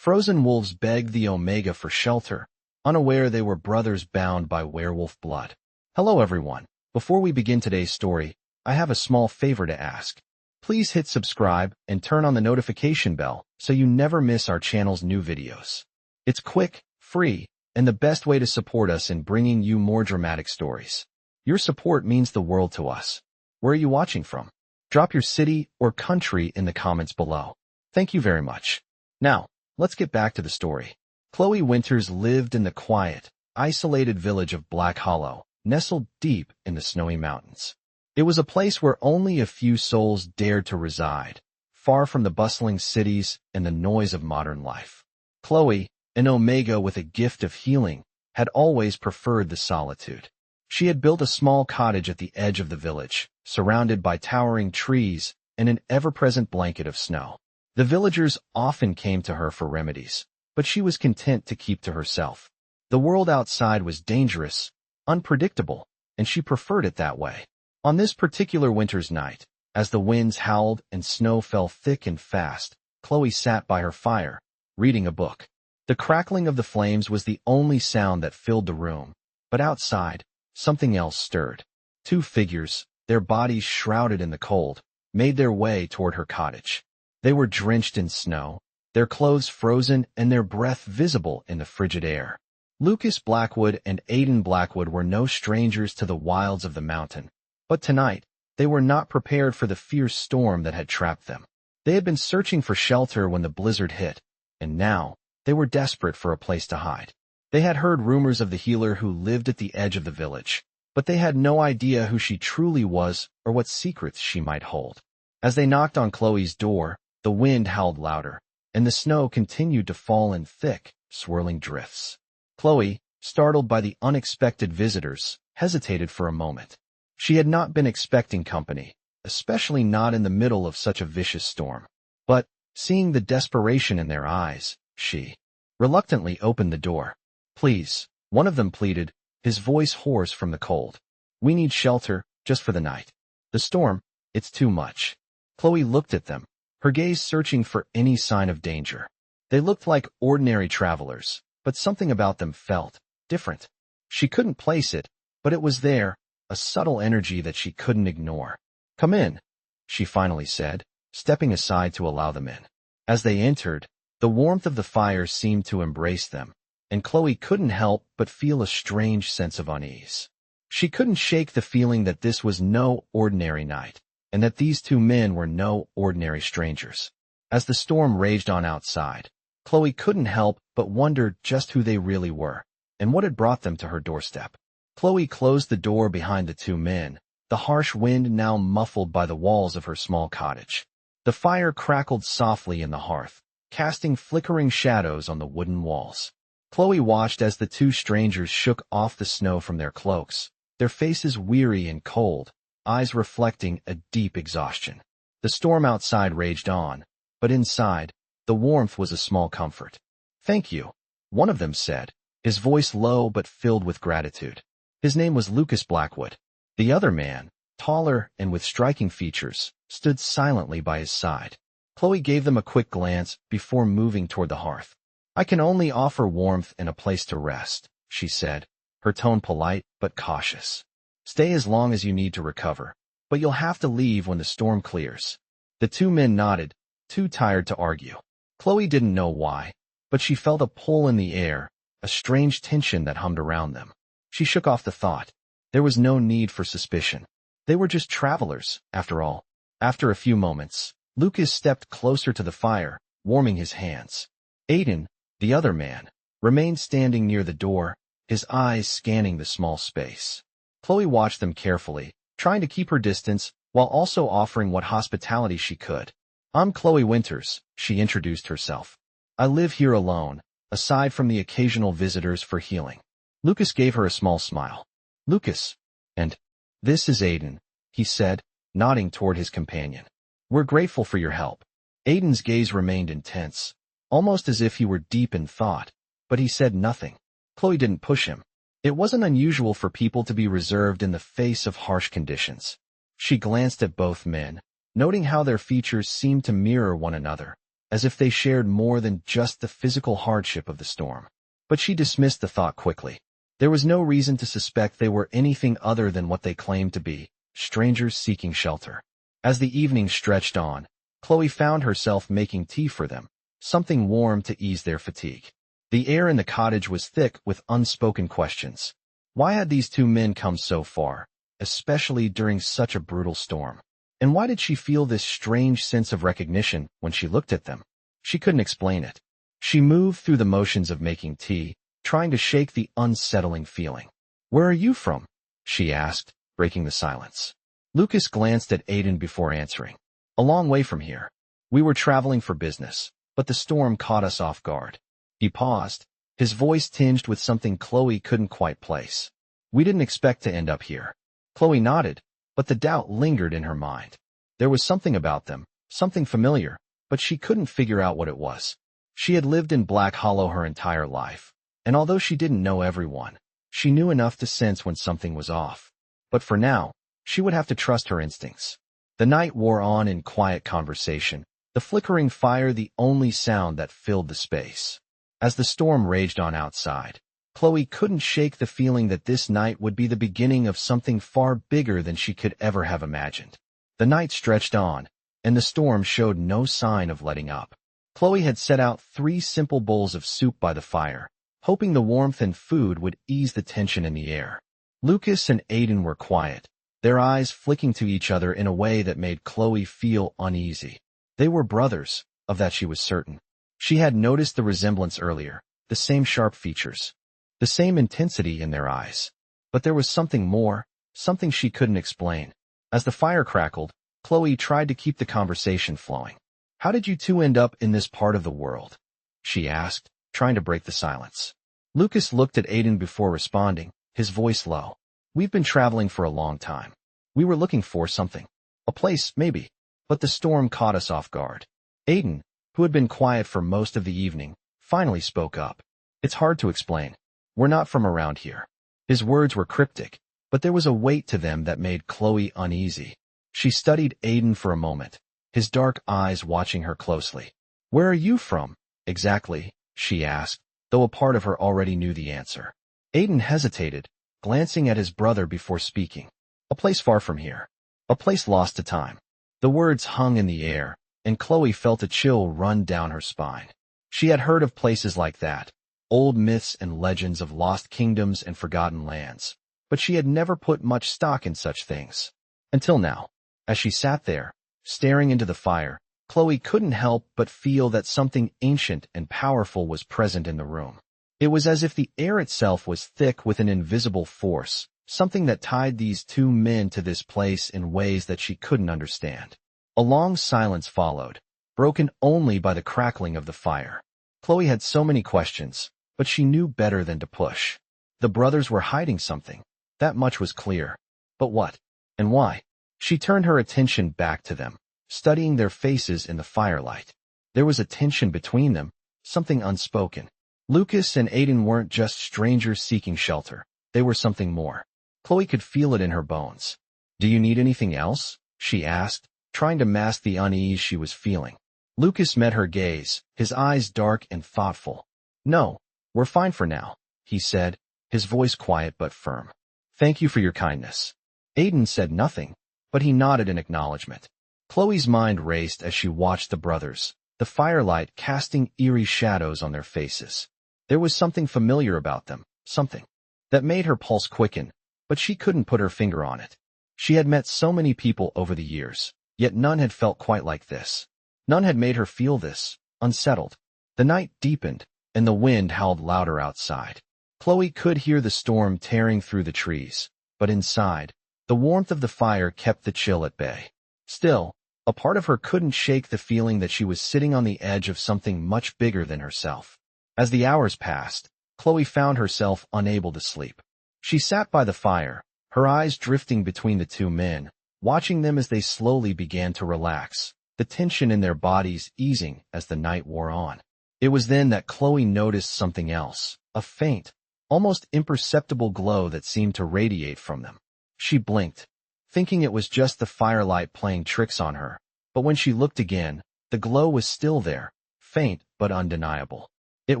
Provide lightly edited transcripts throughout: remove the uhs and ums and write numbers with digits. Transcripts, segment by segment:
Frozen wolves begged the Omega for shelter, unaware they were brothers bound by werewolf blood. Hello everyone. Before we begin today's story, I have a small favor to ask. Please hit subscribe and turn on the notification bell so you never miss our channel's new videos. It's quick, free, and the best way to support us in bringing you more dramatic stories. Your support means the world to us. Where are you watching from? Drop your city or country in the comments below. Thank you very much. Now, let's get back to the story. Chloe Winters lived in the quiet, isolated village of Black Hollow, nestled deep in the snowy mountains. It was a place where only a few souls dared to reside, far from the bustling cities and the noise of modern life. Chloe, an Omega with a gift of healing, had always preferred the solitude. She had built a small cottage at the edge of the village, surrounded by towering trees and an ever-present blanket of snow. The villagers often came to her for remedies, but she was content to keep to herself. The world outside was dangerous, unpredictable, and she preferred it that way. On this particular winter's night, as the winds howled and snow fell thick and fast, Chloe sat by her fire, reading a book. The crackling of the flames was the only sound that filled the room, but outside, something else stirred. Two figures, their bodies shrouded in the cold, made their way toward her cottage. They were drenched in snow, their clothes frozen and their breath visible in the frigid air. Lucas Blackwood and Aiden Blackwood were no strangers to the wilds of the mountain, but tonight, they were not prepared for the fierce storm that had trapped them. They had been searching for shelter when the blizzard hit, and now, they were desperate for a place to hide. They had heard rumors of the healer who lived at the edge of the village, but they had no idea who she truly was or what secrets she might hold. As they knocked on Chloe's door, the wind howled louder, and the snow continued to fall in thick, swirling drifts. Chloe, startled by the unexpected visitors, hesitated for a moment. She had not been expecting company, especially not in the middle of such a vicious storm. But, seeing the desperation in their eyes, she reluctantly opened the door. "Please," one of them pleaded, his voice hoarse from the cold. "We need shelter, just for the night. The storm, it's too much." Chloe looked at them, her gaze searching for any sign of danger. They looked like ordinary travelers, but something about them felt different. She couldn't place it, but it was there, a subtle energy that she couldn't ignore. "Come in," she finally said, stepping aside to allow them in. As they entered, the warmth of the fire seemed to embrace them, and Chloe couldn't help but feel a strange sense of unease. She couldn't shake the feeling that this was no ordinary night, and that these two men were no ordinary strangers. As the storm raged on outside, Chloe couldn't help but wonder just who they really were, and what had brought them to her doorstep. Chloe closed the door behind the two men, the harsh wind now muffled by the walls of her small cottage. The fire crackled softly in the hearth, casting flickering shadows on the wooden walls. Chloe watched as the two strangers shook off the snow from their cloaks, their faces weary and cold, eyes reflecting a deep exhaustion. The storm outside raged on, but inside, the warmth was a small comfort. "Thank you," one of them said, his voice low but filled with gratitude. His name was Lucas Blackwood. The other man, taller and with striking features, stood silently by his side. Chloe gave them a quick glance before moving toward the hearth. "I can only offer warmth and a place to rest," she said, her tone polite but cautious. "Stay as long as you need to recover, but you'll have to leave when the storm clears." The two men nodded, too tired to argue. Chloe didn't know why, but she felt a pull in the air, a strange tension that hummed around them. She shook off the thought. There was no need for suspicion. They were just travelers, after all. After a few moments, Lucas stepped closer to the fire, warming his hands. Aiden, the other man, remained standing near the door, his eyes scanning the small space. Chloe watched them carefully, trying to keep her distance while also offering what hospitality she could. "I'm Chloe Winters," she introduced herself. "I live here alone, aside from the occasional visitors for healing." Lucas gave her a small smile. "Lucas, and this is Aiden," he said, nodding toward his companion. "We're grateful for your help." Aiden's gaze remained intense, almost as if he were deep in thought, but he said nothing. Chloe didn't push him. It wasn't unusual for people to be reserved in the face of harsh conditions. She glanced at both men, noting how their features seemed to mirror one another. as if they shared more than just the physical hardship of the storm. But she dismissed the thought quickly. There was no reason to suspect they were anything other than what they claimed to be, strangers seeking shelter. As the evening stretched on, Chloe found herself making tea for them, something warm to ease their fatigue. The air in the cottage was thick with unspoken questions. Why had these two men come so far, especially during such a brutal storm? And why did she feel this strange sense of recognition when she looked at them? She couldn't explain it. She moved through the motions of making tea, trying to shake the unsettling feeling. "Where are you from?" she asked, breaking the silence. Lucas glanced at Aiden before answering. "A long way from here. We were traveling for business, but the storm caught us off guard." He paused, his voice tinged with something Chloe couldn't quite place. "We didn't expect to end up here." Chloe nodded, but the doubt lingered in her mind. There was something about them, something familiar, but she couldn't figure out what it was. She had lived in Black Hollow her entire life, and although she didn't know everyone, she knew enough to sense when something was off. But for now, she would have to trust her instincts. The night wore on in quiet conversation, the flickering fire the only sound that filled the space. As the storm raged on outside, Chloe couldn't shake the feeling that this night would be the beginning of something far bigger than she could ever have imagined. The night stretched on, and the storm showed no sign of letting up. Chloe had set out 3 simple bowls of soup by the fire, hoping the warmth and food would ease the tension in the air. Lucas and Aiden were quiet, their eyes flicking to each other in a way that made Chloe feel uneasy. They were brothers, of that she was certain. She had noticed the resemblance earlier, the same sharp features, the same intensity in their eyes. But there was something more, something she couldn't explain. As the fire crackled, Chloe tried to keep the conversation flowing. "How did you two end up in this part of the world?" she asked, trying to break the silence. Lucas looked at Aiden before responding, his voice low. "We've been traveling for a long time. We were looking for something. A place, maybe. But the storm caught us off guard." Aiden, who had been quiet for most of the evening, finally spoke up. "It's hard to explain. We're not from around here." His words were cryptic, but there was a weight to them that made Chloe uneasy. She studied Aiden for a moment, his dark eyes watching her closely. "Where are you from, exactly?" she asked, though a part of her already knew the answer. Aiden hesitated, glancing at his brother before speaking. "A place far from here. A place lost to time." The words hung in the air, and Chloe felt a chill run down her spine. She had heard of places like that, old myths and legends of lost kingdoms and forgotten lands, but she had never put much stock in such things. Until now, as she sat there, staring into the fire, Chloe couldn't help but feel that something ancient and powerful was present in the room. It was as if the air itself was thick with an invisible force, something that tied these two men to this place in ways that she couldn't understand. A long silence followed, broken only by the crackling of the fire. Chloe had so many questions, but she knew better than to push. The brothers were hiding something, that much was clear. But what? And why? She turned her attention back to them, studying their faces in the firelight. There was a tension between them, something unspoken. Lucas and Aiden weren't just strangers seeking shelter, they were something more. Chloe could feel it in her bones. "Do you need anything else?" she asked, trying to mask the unease she was feeling. Lucas met her gaze, his eyes dark and thoughtful. "No, we're fine for now," he said, his voice quiet but firm. "Thank you for your kindness." Aiden said nothing, but he nodded in acknowledgement. Chloe's mind raced as she watched the brothers, the firelight casting eerie shadows on their faces. There was something familiar about them, something that made her pulse quicken, but she couldn't put her finger on it. She had met so many people over the years, yet none had felt quite like this. None had made her feel this, unsettled. The night deepened, and the wind howled louder outside. Chloe could hear the storm tearing through the trees, but inside, the warmth of the fire kept the chill at bay. Still, a part of her couldn't shake the feeling that she was sitting on the edge of something much bigger than herself. As the hours passed, Chloe found herself unable to sleep. She sat by the fire, her eyes drifting between the two men, watching them as they slowly began to relax, the tension in their bodies easing as the night wore on. It was then that Chloe noticed something else, a faint, almost imperceptible glow that seemed to radiate from them. She blinked, thinking it was just the firelight playing tricks on her, but when she looked again, the glow was still there, faint but undeniable. It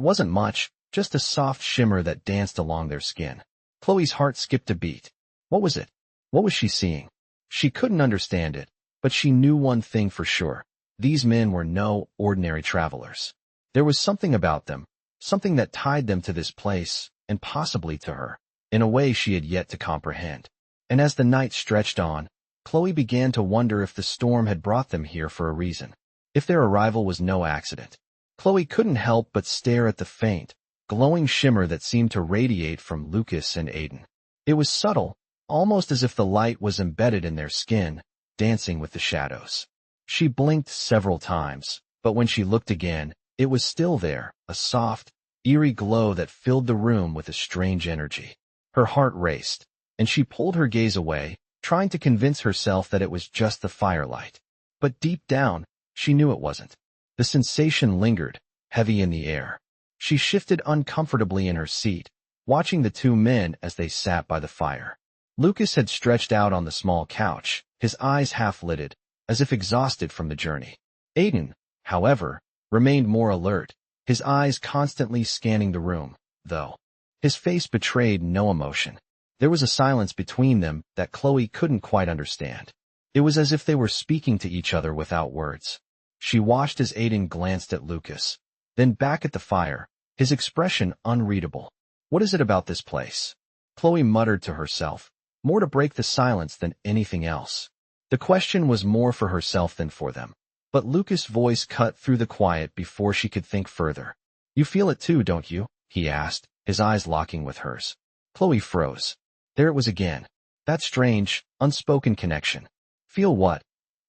wasn't much, just a soft shimmer that danced along their skin. Chloe's heart skipped a beat. What was it? What was she seeing? She couldn't understand it, but she knew one thing for sure. These men were no ordinary travelers. There was something about them, something that tied them to this place, and possibly to her, in a way she had yet to comprehend. And as the night stretched on, Chloe began to wonder if the storm had brought them here for a reason. If their arrival was no accident. Chloe couldn't help but stare at the faint, glowing shimmer that seemed to radiate from Lucas and Aiden. It was subtle, almost as if the light was embedded in their skin, dancing with the shadows. She blinked several times, but when she looked again, it was still there, a soft, eerie glow that filled the room with a strange energy. Her heart raced, and she pulled her gaze away, trying to convince herself that it was just the firelight. But deep down, she knew it wasn't. The sensation lingered, heavy in the air. She shifted uncomfortably in her seat, watching the two men as they sat by the fire. Lucas had stretched out on the small couch, his eyes half-lidded, as if exhausted from the journey. Aiden, however, remained more alert, his eyes constantly scanning the room, though. His face betrayed no emotion. There was a silence between them that Chloe couldn't quite understand. It was as if they were speaking to each other without words. She watched as Aiden glanced at Lucas, then back at the fire, his expression unreadable. What is it about this place? Chloe muttered to herself, more to break the silence than anything else. The question was more for herself than for them. But Lucas' voice cut through the quiet before she could think further. You feel it too, don't you? He asked, his eyes locking with hers. Chloe froze. There it was again. That strange, unspoken connection. Feel what?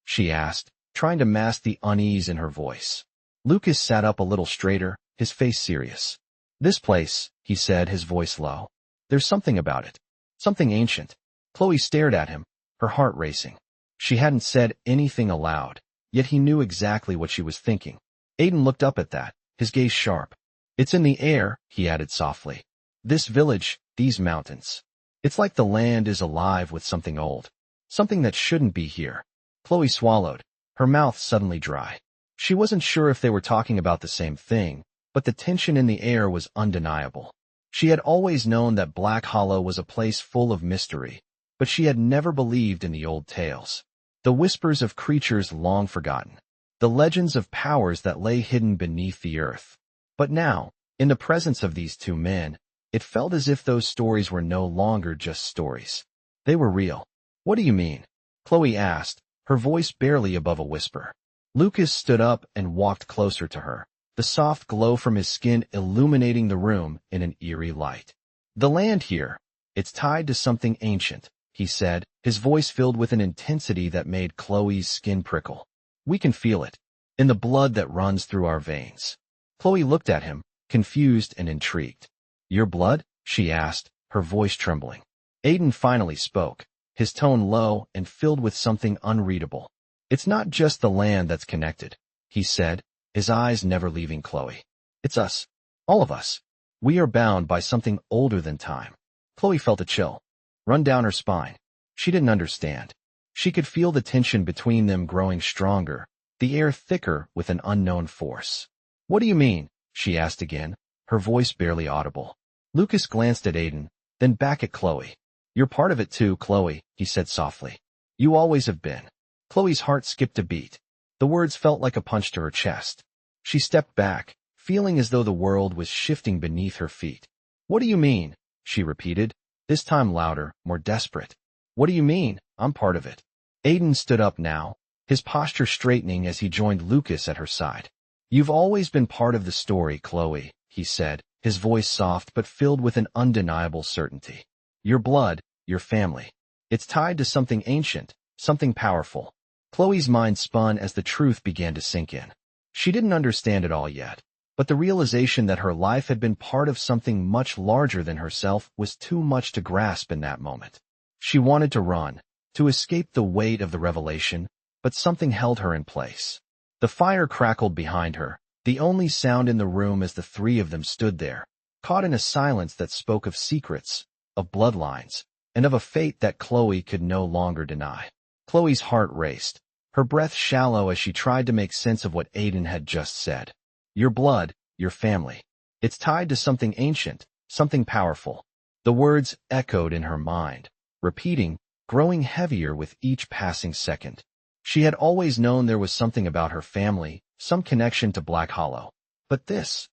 She asked, trying to mask the unease in her voice. Lucas sat up a little straighter, his face serious. This place, he said, his voice low. There's something about it. Something ancient. Chloe stared at him, her heart racing. She hadn't said anything aloud, yet he knew exactly what she was thinking. Aiden looked up at that, his gaze sharp. It's in the air, he added softly. This village, these mountains. It's like the land is alive with something old. Something that shouldn't be here. Chloe swallowed, her mouth suddenly dry. She wasn't sure if they were talking about the same thing, but the tension in the air was undeniable. She had always known that Black Hollow was a place full of mystery, but she had never believed in the old tales. The whispers of creatures long forgotten. The legends of powers that lay hidden beneath the earth. But now, in the presence of these two men, it felt as if those stories were no longer just stories. They were real. What do you mean? Chloe asked, her voice barely above a whisper. Lucas stood up and walked closer to her, the soft glow from his skin illuminating the room in an eerie light. The land here, it's tied to something ancient, he said, his voice filled with an intensity that made Chloe's skin prickle. We can feel it, in the blood that runs through our veins. Chloe looked at him, confused and intrigued. Your blood? She asked, her voice trembling. Aiden finally spoke, his tone low and filled with something unreadable. It's not just the land that's connected, he said, his eyes never leaving Chloe. It's us. All of us. We are bound by something older than time. Chloe felt a chill run down her spine. She didn't understand. She could feel the tension between them growing stronger, the air thicker with an unknown force. What do you mean? She asked again, her voice barely audible. Lucas glanced at Aiden, then back at Chloe. You're part of it too, Chloe, he said softly. You always have been. Chloe's heart skipped a beat. The words felt like a punch to her chest. She stepped back, feeling as though the world was shifting beneath her feet. What do you mean? She repeated, this time louder, more desperate. What do you mean? I'm part of it. Aiden stood up now, his posture straightening as he joined Lucas at her side. You've always been part of the story, Chloe, he said, his voice soft but filled with an undeniable certainty. Your blood, your family. It's tied to something ancient, something powerful. Chloe's mind spun as the truth began to sink in. She didn't understand it all yet, but the realization that her life had been part of something much larger than herself was too much to grasp in that moment. She wanted to run, to escape the weight of the revelation, but something held her in place. The fire crackled behind her, the only sound in the room as the three of them stood there, caught in a silence that spoke of secrets, of bloodlines, and of a fate that Chloe could no longer deny. Chloe's heart raced, her breath shallow as she tried to make sense of what Aiden had just said. Your blood, your family. It's tied to something ancient, something powerful. The words echoed in her mind, repeating, growing heavier with each passing second. She had always known there was something about her family, some connection to Black Hollow. But this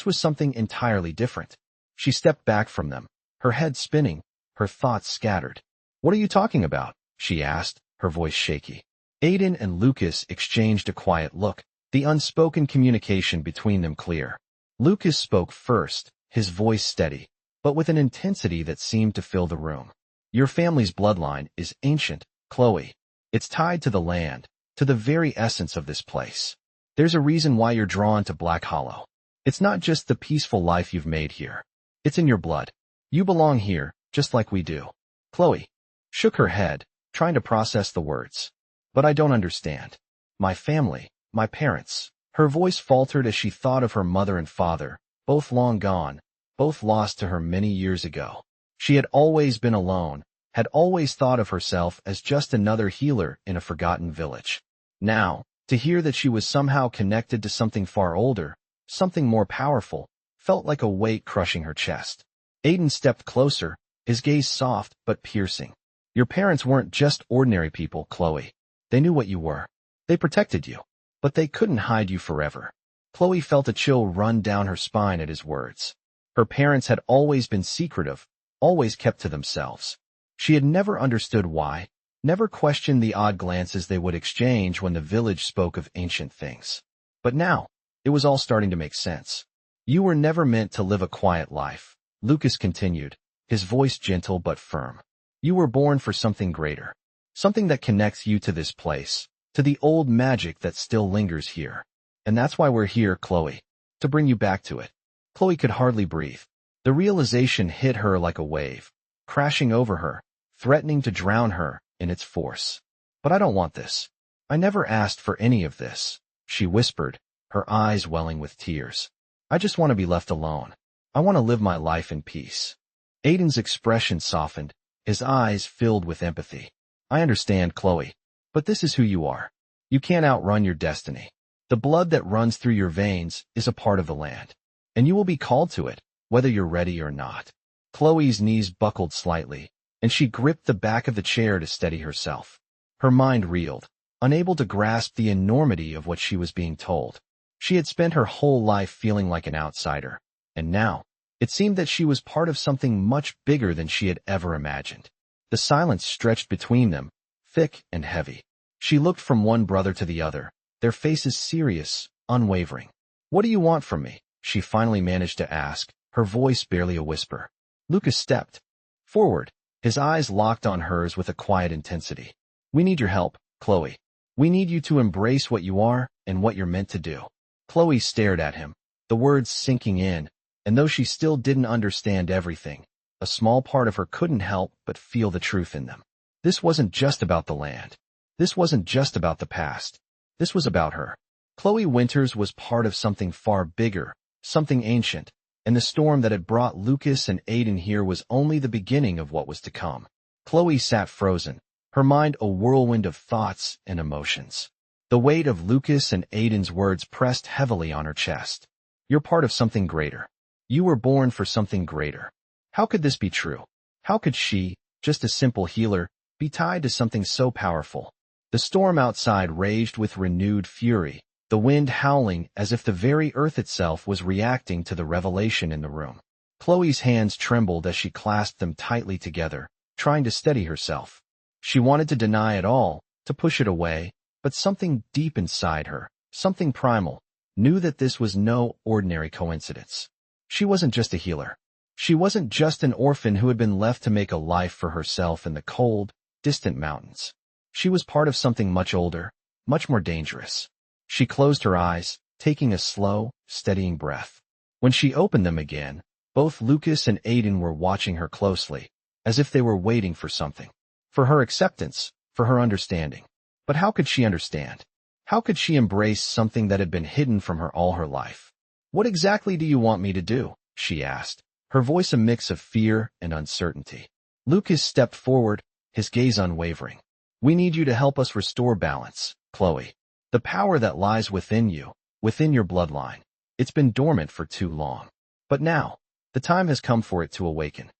was something entirely different. She stepped back from them, her head spinning, her thoughts scattered. "What are you talking about?" she asked, her voice shaky. Aiden and Lucas exchanged a quiet look, the unspoken communication between them clear. Lucas spoke first, his voice steady, but with an intensity that seemed to fill the room. "Your family's bloodline is ancient, Chloe. It's tied to the land, to the very essence of this place. There's a reason why you're drawn to Black Hollow. It's not just the peaceful life you've made here. It's in your blood. You belong here, just like we do." Chloe shook her head, trying to process the words. "But I don't understand. My family, my parents." Her voice faltered as she thought of her mother and father, both long gone, both lost to her many years ago. She had always been alone, had always thought of herself as just another healer in a forgotten village. Now, to hear that she was somehow connected to something far older, something more powerful, felt like a weight crushing her chest. Aiden stepped closer, his gaze soft but piercing. "Your parents weren't just ordinary people, Chloe. They knew what you were. They protected you. But they couldn't hide you forever." Chloe felt a chill run down her spine at his words. Her parents had always been secretive, always kept to themselves. She had never understood why, never questioned the odd glances they would exchange when the village spoke of ancient things. But now, it was all starting to make sense. "You were never meant to live a quiet life," Lucas continued, his voice gentle but firm. "You were born for something greater, something that connects you to this place, to the old magic that still lingers here. And that's why we're here, Chloe, to bring you back to it." Chloe could hardly breathe. The realization hit her like a wave, crashing over her, threatening to drown her in its force. "But I don't want this. I never asked for any of this," she whispered, her eyes welling with tears. "I just want to be left alone. I want to live my life in peace." Aiden's expression softened, his eyes filled with empathy. "I understand, Chloe. But this is who you are. You can't outrun your destiny. The blood that runs through your veins is a part of the land, and you will be called to it, whether you're ready or not." Chloe's knees buckled slightly, and she gripped the back of the chair to steady herself. Her mind reeled, unable to grasp the enormity of what she was being told. She had spent her whole life feeling like an outsider, and now, it seemed that she was part of something much bigger than she had ever imagined. The silence stretched between them, thick and heavy. She looked from one brother to the other, their faces serious, unwavering. "What do you want from me?" she finally managed to ask, her voice barely a whisper. Lucas stepped forward, his eyes locked on hers with a quiet intensity. "We need your help, Chloe. We need you to embrace what you are and what you're meant to do." Chloe stared at him, the words sinking in, and though she still didn't understand everything, a small part of her couldn't help but feel the truth in them. This wasn't just about the land. This wasn't just about the past. This was about her. Chloe Winters was part of something far bigger, something ancient, and the storm that had brought Lucas and Aiden here was only the beginning of what was to come. Chloe sat frozen, her mind a whirlwind of thoughts and emotions. The weight of Lucas and Aiden's words pressed heavily on her chest. "You're part of something greater. You were born for something greater." How could this be true? How could she, just a simple healer, be tied to something so powerful? The storm outside raged with renewed fury, the wind howling as if the very earth itself was reacting to the revelation in the room. Chloe's hands trembled as she clasped them tightly together, trying to steady herself. She wanted to deny it all, to push it away, but something deep inside her, something primal, knew that this was no ordinary coincidence. She wasn't just a healer. She wasn't just an orphan who had been left to make a life for herself in the cold, distant mountains. She was part of something much older, much more dangerous. She closed her eyes, taking a slow, steadying breath. When she opened them again, both Lucas and Aiden were watching her closely, as if they were waiting for something. For her acceptance, for her understanding. But how could she understand? How could she embrace something that had been hidden from her all her life? "What exactly do you want me to do?" she asked, her voice a mix of fear and uncertainty. Lucas stepped forward, his gaze unwavering. "We need you to help us restore balance, Chloe. The power that lies within you, within your bloodline. It's been dormant for too long. But now, the time has come for it to awaken.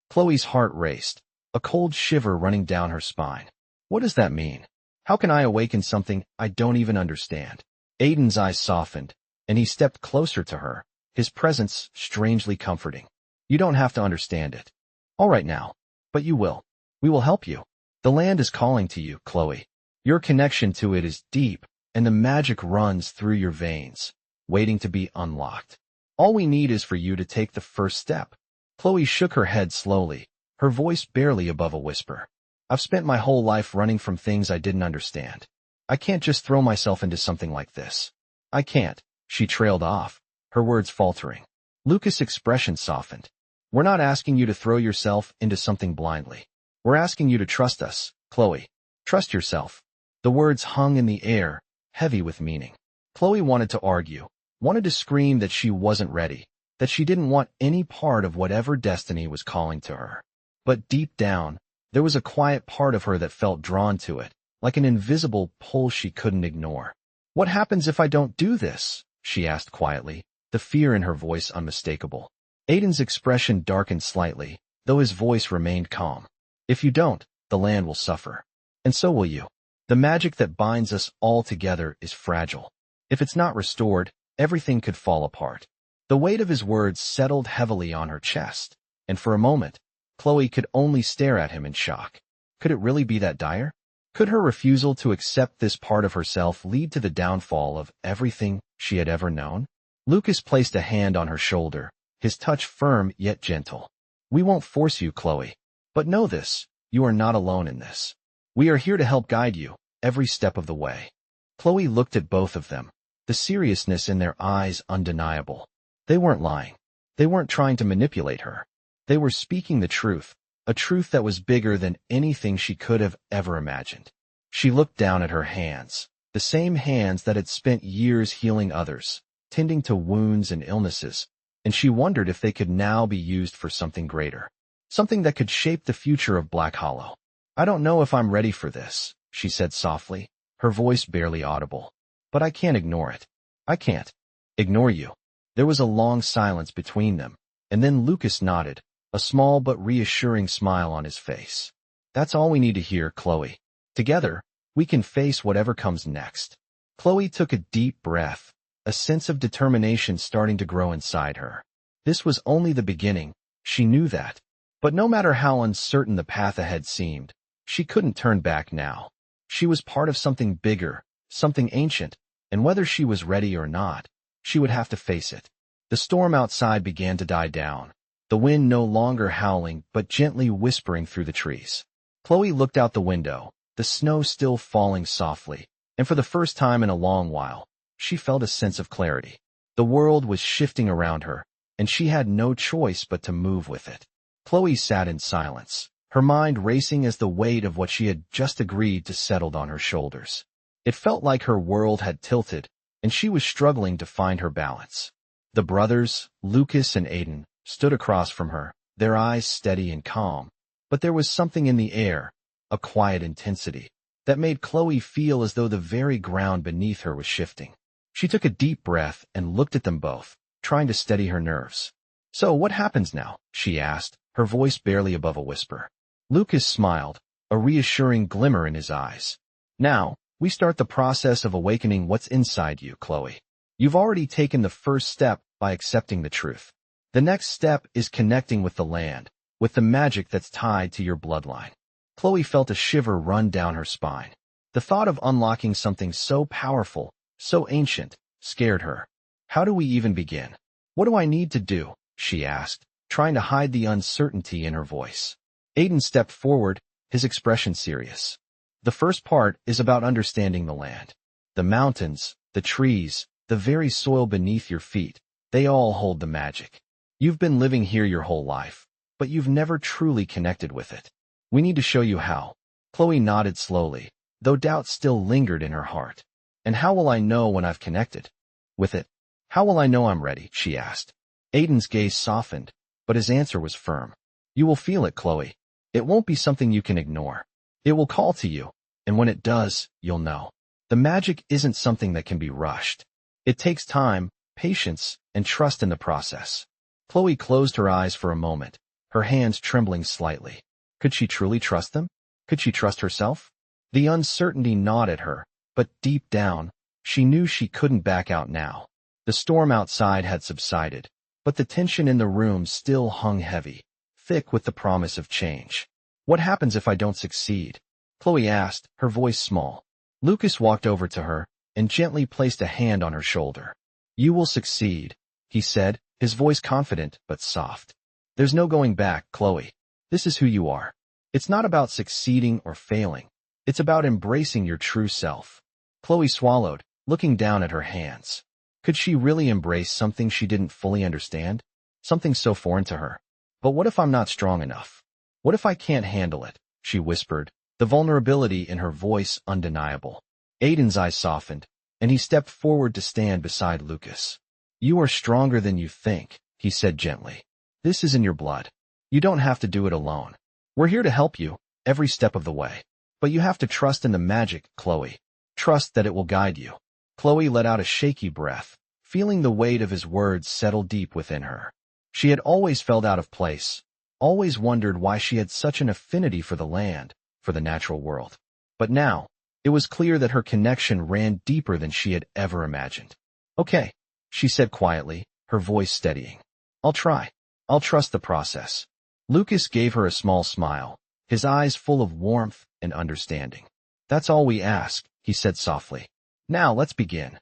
Chloe's heart raced, a cold shiver running down her spine. What does that mean? How can I awaken something I don't even understand? Aiden's eyes softened, and he stepped closer to her, his presence strangely comforting. You don't have to understand it. All right now. But you will. We will help you. The land is calling to you, Chloe. Your connection to it is deep, and the magic runs through your veins, waiting to be unlocked. All we need is for you to take the first step. Chloe shook her head slowly, her voice barely above a whisper. I've spent my whole life running from things I didn't understand. I can't just throw myself into something like this. I can't, she trailed off, her words faltering. Lucas' expression softened. We're not asking you to throw yourself into something blindly. We're asking you to trust us, Chloe. Trust yourself. The words hung in the air, heavy with meaning. Chloe wanted to argue, wanted to scream that she wasn't ready, that she didn't want any part of whatever destiny was calling to her. But deep down, there was a quiet part of her that felt drawn to it, like an invisible pull she couldn't ignore. What happens if I don't do this? She asked quietly, the fear in her voice unmistakable. Aiden's expression darkened slightly, though his voice remained calm. If you don't, the land will suffer. And so will you. The magic that binds us all together is fragile. If it's not restored, everything could fall apart. The weight of his words settled heavily on her chest, and for a moment, Chloe could only stare at him in shock. Could it really be that dire? Could her refusal to accept this part of herself lead to the downfall of everything she had ever known? Lucas placed a hand on her shoulder, his touch firm yet gentle. We won't force you, Chloe. But know this, you are not alone in this. We are here to help guide you, every step of the way. Chloe looked at both of them, the seriousness in their eyes undeniable. They weren't lying. They weren't trying to manipulate her. They were speaking the truth, a truth that was bigger than anything she could have ever imagined. She looked down at her hands, the same hands that had spent years healing others, tending to wounds and illnesses, and she wondered if they could now be used for something greater, something that could shape the future of Black Hollow. I don't know if I'm ready for this, she said softly, her voice barely audible. But I can't ignore it. I can't ignore you. There was a long silence between them, and then Lucas nodded, a small but reassuring smile on his face. That's all we need to hear, Chloe. Together, we can face whatever comes next. Chloe took a deep breath, a sense of determination starting to grow inside her. This was only the beginning, she knew that. But no matter how uncertain the path ahead seemed, she couldn't turn back now. She was part of something bigger, something ancient, and whether she was ready or not, she would have to face it. The storm outside began to die down, the wind no longer howling but gently whispering through the trees. Chloe looked out the window, the snow still falling softly, and for the first time in a long while, she felt a sense of clarity. The world was shifting around her, and she had no choice but to move with it. Chloe sat in silence, her mind racing as the weight of what she had just agreed to settled on her shoulders. It felt like her world had tilted, and she was struggling to find her balance. The brothers, Lucas and Aiden, stood across from her, their eyes steady and calm. But there was something in the air, a quiet intensity, that made Chloe feel as though the very ground beneath her was shifting. She took a deep breath and looked at them both, trying to steady her nerves. So what happens now? She asked, her voice barely above a whisper. Lucas smiled, a reassuring glimmer in his eyes. Now, we start the process of awakening what's inside you, Chloe. You've already taken the first step by accepting the truth. The next step is connecting with the land, with the magic that's tied to your bloodline. Chloe felt a shiver run down her spine. The thought of unlocking something so powerful, so ancient, scared her. How do we even begin? What do I need to do? She asked, trying to hide the uncertainty in her voice. Aiden stepped forward, his expression serious. The first part is about understanding the land. The mountains, the trees, the very soil beneath your feet, they all hold the magic. You've been living here your whole life, but you've never truly connected with it. We need to show you how. Chloe nodded slowly, though doubt still lingered in her heart. And how will I know when I've connected with it? How will I know I'm ready? She asked. Aiden's gaze softened, but his answer was firm. You will feel it, Chloe. It won't be something you can ignore. It will call to you, and when it does, you'll know. The magic isn't something that can be rushed. It takes time, patience, and trust in the process. Chloe closed her eyes for a moment, her hands trembling slightly. Could she truly trust them? Could she trust herself? The uncertainty gnawed at her, but deep down, she knew she couldn't back out now. The storm outside had subsided, but the tension in the room still hung heavy, thick with the promise of change. What happens if I don't succeed? Chloe asked, her voice small. Lucas walked over to her and gently placed a hand on her shoulder. You will succeed, he said, his voice confident but soft. There's no going back, Chloe. This is who you are. It's not about succeeding or failing. It's about embracing your true self. Chloe swallowed, looking down at her hands. Could she really embrace something she didn't fully understand? Something so foreign to her? But what if I'm not strong enough? What if I can't handle it? She whispered, the vulnerability in her voice undeniable. Aiden's eyes softened, and he stepped forward to stand beside Lucas. You are stronger than you think, he said gently. This is in your blood. You don't have to do it alone. We're here to help you, every step of the way. But you have to trust in the magic, Chloe. Trust that it will guide you. Chloe let out a shaky breath, feeling the weight of his words settle deep within her. She had always felt out of place, always wondered why she had such an affinity for the land, for the natural world. But now, it was clear that her connection ran deeper than she had ever imagined. Okay, she said quietly, her voice steadying. I'll try. I'll trust the process. Lucas gave her a small smile, his eyes full of warmth and understanding. That's all we ask, he said softly. Now let's begin.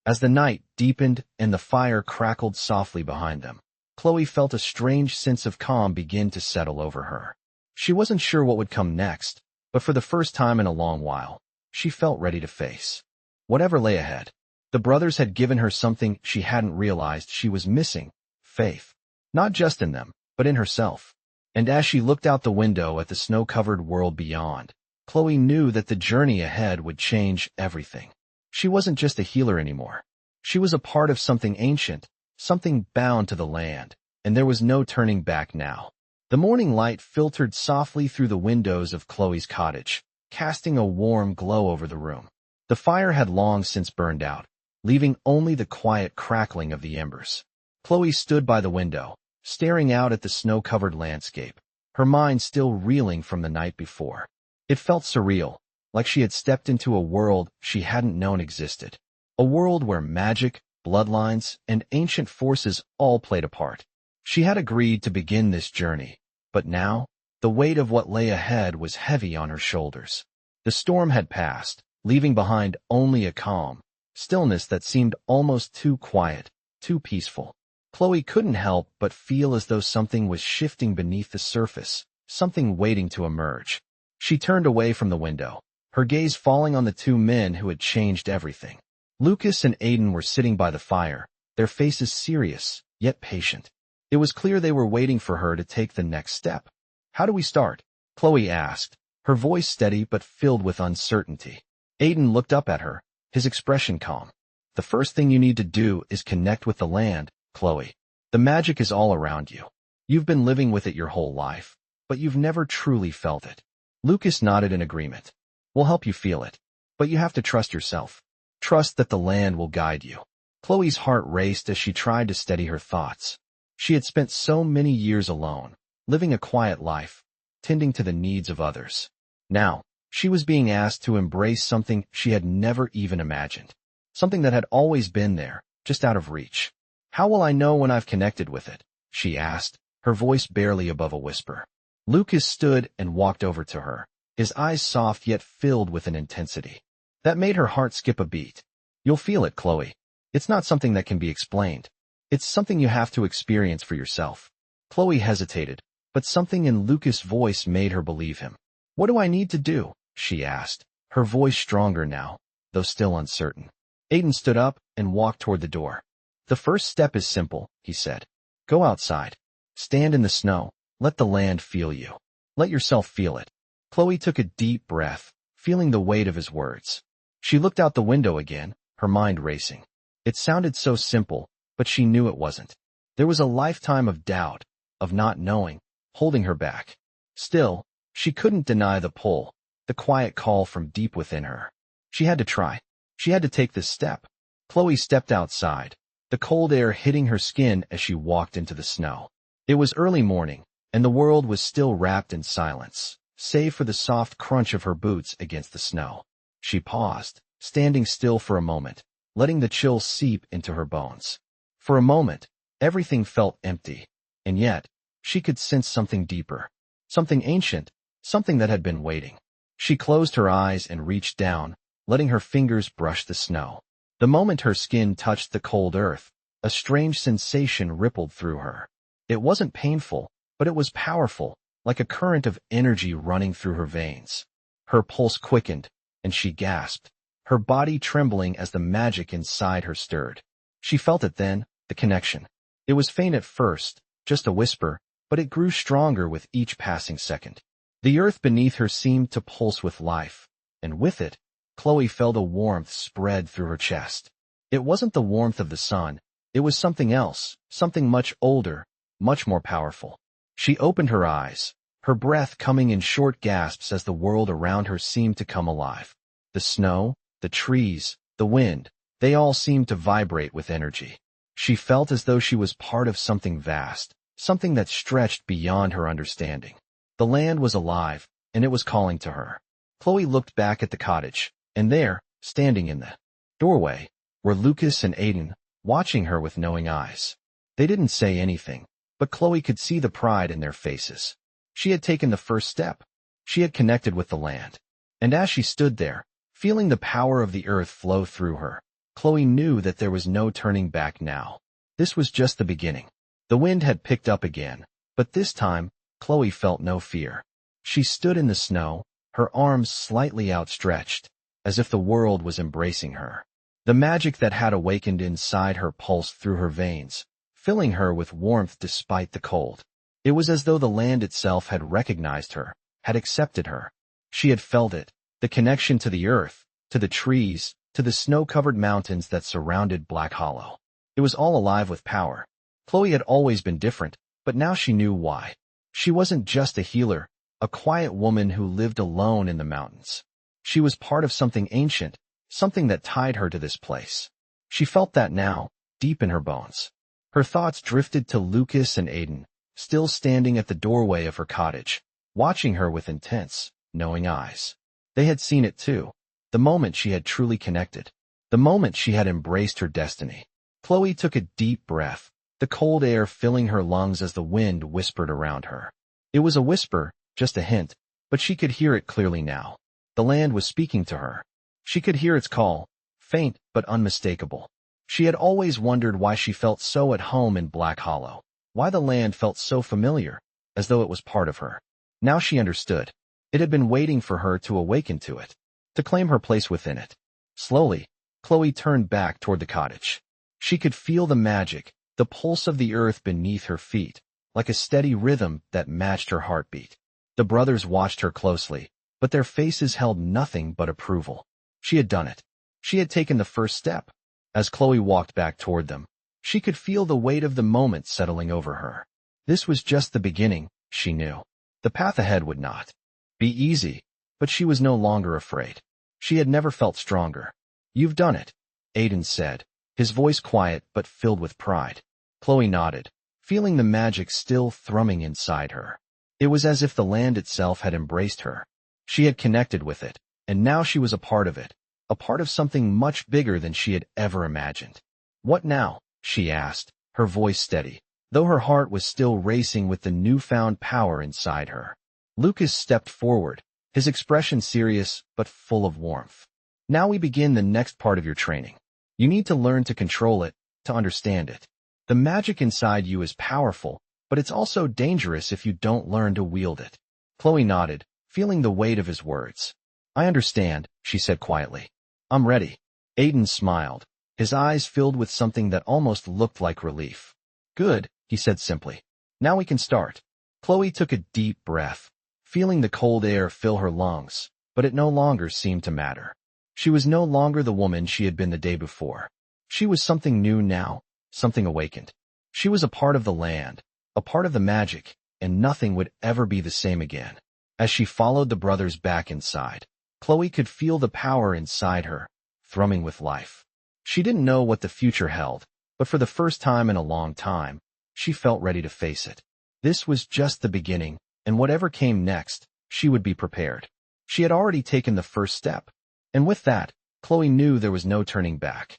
As the night deepened and the fire crackled softly behind them, Chloe felt a strange sense of calm begin to settle over her. She wasn't sure what would come next, but for the first time in a long while, she felt ready to face whatever lay ahead. The brothers had given her something she hadn't realized she was missing, faith. Not just in them, but in herself. And as she looked out the window at the snow-covered world beyond, Chloe knew that the journey ahead would change everything. She wasn't just a healer anymore. She was a part of something ancient, something bound to the land, and there was no turning back now. The morning light filtered softly through the windows of Chloe's cottage, casting a warm glow over the room. The fire had long since burned out, leaving only the quiet crackling of the embers. Chloe stood by the window, staring out at the snow-covered landscape, her mind still reeling from the night before. It felt surreal, like she had stepped into a world she hadn't known existed. A world where magic, bloodlines, and ancient forces all played a part. She had agreed to begin this journey, but now, the weight of what lay ahead was heavy on her shoulders. The storm had passed, leaving behind only a calm stillness that seemed almost too quiet, too peaceful. Chloe couldn't help but feel as though something was shifting beneath the surface, something waiting to emerge. She turned away from the window, her gaze falling on the two men who had changed everything. Lucas and Aiden were sitting by the fire, their faces serious, yet patient. It was clear they were waiting for her to take the next step. How do we start? Chloe asked, her voice steady but filled with uncertainty. Aiden looked up at her, his expression calm. The first thing you need to do is connect with the land, Chloe. The magic is all around you. You've been living with it your whole life, but you've never truly felt it. Lucas nodded in agreement. We'll help you feel it, but you have to trust yourself. Trust that the land will guide you. Chloe's heart raced as she tried to steady her thoughts. She had spent so many years alone, living a quiet life, tending to the needs of others. Now, she was being asked to embrace something she had never even imagined. Something that had always been there, just out of reach. How will I know when I've connected with it? She asked, her voice barely above a whisper. Lucas stood and walked over to her, his eyes soft yet filled with an intensity that made her heart skip a beat. You'll feel it, Chloe. It's not something that can be explained. It's something you have to experience for yourself. Chloe hesitated, but something in Lucas' voice made her believe him. What do I need to do? She asked, her voice stronger now, though still uncertain. Aiden stood up and walked toward the door. The first step is simple, he said. Go outside. Stand in the snow. Let the land feel you. Let yourself feel it. Chloe took a deep breath, feeling the weight of his words. She looked out the window again, her mind racing. It sounded so simple, but she knew it wasn't. There was a lifetime of doubt, of not knowing, holding her back. Still, she couldn't deny the pull, the quiet call from deep within her. She had to try. She had to take this step. Chloe stepped outside, the cold air hitting her skin as she walked into the snow. It was early morning, and the world was still wrapped in silence, save for the soft crunch of her boots against the snow. She paused, standing still for a moment, letting the chill seep into her bones. For a moment, everything felt empty, and yet, she could sense something deeper, something ancient, something that had been waiting. She closed her eyes and reached down, letting her fingers brush the snow. The moment her skin touched the cold earth, a strange sensation rippled through her. It wasn't painful, but it was powerful, like a current of energy running through her veins. Her pulse quickened, and she gasped, her body trembling as the magic inside her stirred. She felt it then, the connection. It was faint at first, just a whisper, but it grew stronger with each passing second. The earth beneath her seemed to pulse with life, and with it, Chloe felt a warmth spread through her chest. It wasn't the warmth of the sun, it was something else, something much older, much more powerful. She opened her eyes, her breath coming in short gasps as the world around her seemed to come alive. The snow, the trees, the wind, they all seemed to vibrate with energy. She felt as though she was part of something vast, something that stretched beyond her understanding. The land was alive, and it was calling to her. Chloe looked back at the cottage, and there, standing in the doorway, were Lucas and Aiden, watching her with knowing eyes. They didn't say anything, but Chloe could see the pride in their faces. She had taken the first step. She had connected with the land. And as she stood there, feeling the power of the earth flow through her, Chloe knew that there was no turning back now. This was just the beginning. The wind had picked up again, but this time, Chloe felt no fear. She stood in the snow, her arms slightly outstretched, as if the world was embracing her. The magic that had awakened inside her pulsed through her veins, filling her with warmth despite the cold. It was as though the land itself had recognized her, had accepted her. She had felt it, the connection to the earth, to the trees, to the snow-covered mountains that surrounded Black Hollow. It was all alive with power. Chloe had always been different, but now she knew why. She wasn't just a healer, a quiet woman who lived alone in the mountains. She was part of something ancient, something that tied her to this place. She felt that now, deep in her bones. Her thoughts drifted to Lucas and Aiden, still standing at the doorway of her cottage, watching her with intense, knowing eyes. They had seen it too, the moment she had truly connected, the moment she had embraced her destiny. Chloe took a deep breath, the cold air filling her lungs as the wind whispered around her. It was a whisper, just a hint, but she could hear it clearly now. The land was speaking to her. She could hear its call, faint but unmistakable. She had always wondered why she felt so at home in Black Hollow, why the land felt so familiar, as though it was part of her. Now she understood. It had been waiting for her to awaken to it, to claim her place within it. Slowly, Chloe turned back toward the cottage. She could feel the magic, the pulse of the earth beneath her feet, like a steady rhythm that matched her heartbeat. The brothers watched her closely, but their faces held nothing but approval. She had done it. She had taken the first step. As Chloe walked back toward them, she could feel the weight of the moment settling over her. This was just the beginning, she knew. The path ahead would not be easy, but she was no longer afraid. She had never felt stronger. "You've done it," Aiden said, his voice quiet but filled with pride. Chloe nodded, feeling the magic still thrumming inside her. It was as if the land itself had embraced her. She had connected with it, and now she was a part of it, a part of something much bigger than she had ever imagined. "What now?" she asked, her voice steady, though her heart was still racing with the newfound power inside her. Lucas stepped forward, his expression serious but full of warmth. "Now we begin the next part of your training. You need to learn to control it, to understand it. The magic inside you is powerful, but it's also dangerous if you don't learn to wield it." Chloe nodded, feeling the weight of his words. "I understand," she said quietly. "I'm ready." Aiden smiled, his eyes filled with something that almost looked like relief. "Good," he said simply. "Now we can start." Chloe took a deep breath, feeling the cold air fill her lungs, but it no longer seemed to matter. She was no longer the woman she had been the day before. She was something new now, something awakened. She was a part of the land, a part of the magic, and nothing would ever be the same again. As she followed the brothers back inside, Chloe could feel the power inside her, thrumming with life. She didn't know what the future held, But for the first time in a long time, she felt ready to face it. This was just the beginning, and whatever came next, she would be prepared. She had already taken the first step, and with that, Chloe knew there was no turning back.